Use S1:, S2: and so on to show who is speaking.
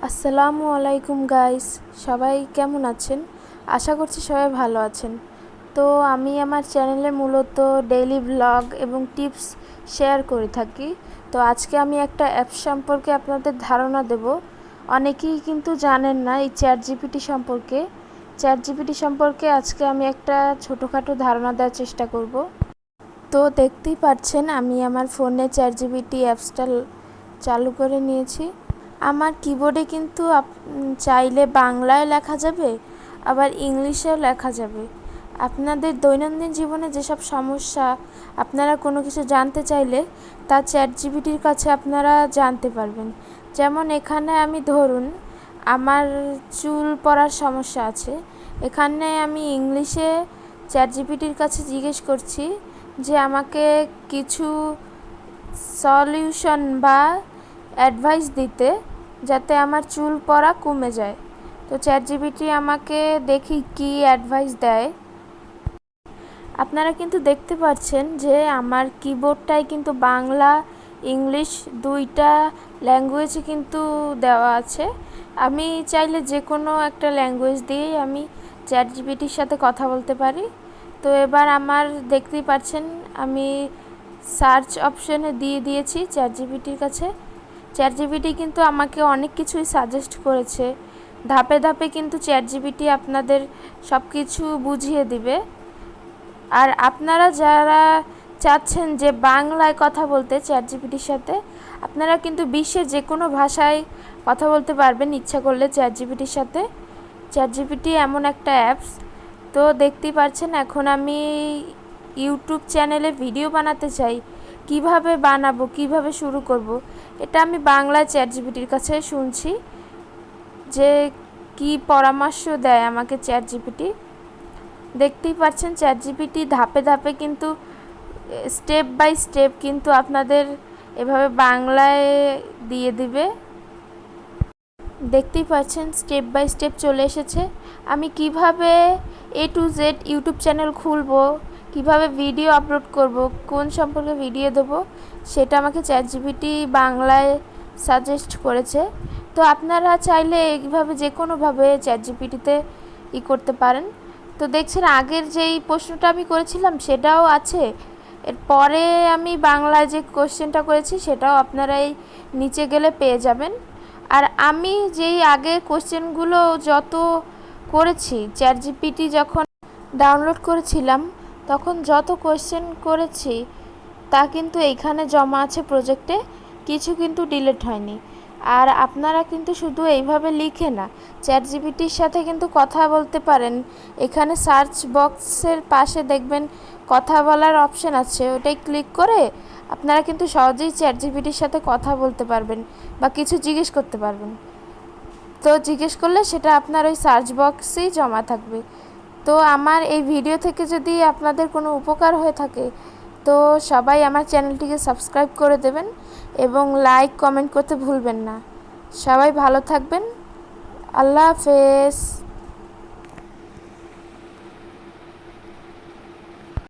S1: আসসালামু আলাইকুম গাইস, সবাই কেমন আছেন? আশা করছি সবাই ভালো আছেন। তো আমি আমার চ্যানেলে মূলত ডেইলি ব্লগ এবং টিপস শেয়ার করে থাকি। তো আজকে আমি একটা অ্যাপ সম্পর্কে আপনাদের ধারণা দেব। অনেকেই কিন্তু জানেন না এই চ্যাট জিপিটি সম্পর্কে আজকে আমি একটা ছোটোখাটো ধারণা দেওয়ার চেষ্টা করব। তো দেখতেই পাচ্ছেন আমি আমার ফোনে চ্যাট জিপিটি অ্যাপসটা চালু করে নিয়েছি। আমার কিবোর্ডে কিন্তু চাইলে বাংলায় লেখা যাবে, আবার ইংলিশেও লেখা যাবে। আপনাদের দৈনন্দিন জীবনে যেসব সমস্যা আপনারা কোনো কিছু জানতে চাইলে তা চ্যাট জিপিটির কাছে আপনারা জানতে পারবেন। যেমন এখানে আমি ধরুন আমার চুল পড়ার সমস্যা আছে, এখানে আমি ইংলিশে চ্যাট জিপিটির কাছে জিজ্ঞেস করছি যে আমাকে কিছু সলিউশন বা অ্যাডভাইস দিতে, যাতে আমার চুল পড়া কমে যায়। তো চ্যাট জিপিটি আমাকে দেখি কি অ্যাডভাইস দেয়। আপনারা কিন্তু দেখতে পাচ্ছেন যে আমার কিবোর্ডটায় কিন্তু বাংলা ইংলিশ দুইটা ল্যাঙ্গুয়েজে কিন্তু দেওয়া আছে। আমি চাইলে যে কোনো একটা ল্যাঙ্গুয়েজ দিয়েই আমি চ্যাট জিপিটির সাথে কথা বলতে পারি। তো এবার আমার দেখতেই পাচ্ছেন আমি সার্চ অপশনে দিয়ে দিয়েছি চ্যাট জিপিটির কাছে। চ্যাট জিপিটি কিন্তু আমাকে অনেক কিছুই সাজেস্ট করেছে। ধাপে ধাপে কিন্তু চ্যাট জিপিটি আপনাদের সব কিছু বুঝিয়ে দিবে। আর আপনারা যারা চাচ্ছেন যে বাংলায় কথা বলতে চ্যাট জিপিটির সাথে, আপনারা কিন্তু বিশ্বের যে কোনো ভাষায় কথা বলতে পারবেন ইচ্ছা করলে চ্যাট জিপিটির সাথে। চ্যাট জিপিটি এমন একটা অ্যাপস। তো দেখতেই পাচ্ছেন এখন আমি ইউটিউব চ্যানেলে ভিডিও বানাতে চাই, কিভাবে বানাবো, কিভাবে শুরু করব, এটা আমি বাংলায় চ্যাট জিপিটির কাছে শুনছি যে কি পরামর্শ দেয় আমাকে চ্যাট জিপিটি। দেখতেই পাচ্ছেন চ্যাট জিপিটি ধাপে ধাপে কিন্তু স্টেপ বাই স্টেপ কিন্তু আপনাদের এভাবে বাংলায় দিয়ে দিবে। দেখতেই পাচ্ছেন স্টেপ বাই স্টেপ চলে এসেছে। আমি কিভাবে A to Z YouTube channel খুলবো, কিভাবে ভিডিও আপলোড করব, কোন সম্পর্কে ভিডিও দেবো, সেটা আমাকে চ্যাট জিপিটি বাংলায় সাজেস্ট করেছে। তো আপনারা চাইলে এইভাবে যে কোনোভাবে চ্যাট জিপিটিতে করতে পারেন। তো দেখছেন আগের যেই প্রশ্নটা আমি করেছিলাম সেটাও আছে, এরপরে আমি বাংলায় যে কোশ্চেনটা করেছি সেটাও আপনারা এই নিচে গেলে পেয়ে যাবেন। আর আমি যেই আগে কোশ্চেনগুলো যত করেছি চ্যাট জিপিটি যখন ডাউনলোড করেছিলাম তখন যত কোশ্চেন করেছি তা কিন্তু এইখানে জমা আছে প্রজেক্টে, কিছু কিন্তু ডিলিট হয়নি। আর আপনারা কিন্তু শুধু এইভাবে লিখে না, চ্যাট জিপিটির সাথে কিন্তু কথা বলতে পারেন। এখানে সার্চ বক্সের পাশে দেখবেন কথা বলার অপশান আছে, ওটাই ক্লিক করে আপনারা কিন্তু সহজেই চ্যাট জিপিটির সাথে কথা বলতে পারবেন বা কিছু জিজ্ঞেস করতে পারবেন। তো জিজ্ঞেস করলে সেটা আপনার ওই সার্চ বক্সেই জমা থাকবে। তো আমার এই ভিডিও থেকে যদি আপনাদের কোনো উপকার হয়ে থাকে তো সবাই আমার চ্যানেলটিকে সাবস্ক্রাইব করে দেবেন এবং লাইক কমেন্ট করতে ভুলবেন না। সবাই ভালো থাকবেন। আল্লাহ হাফেজ।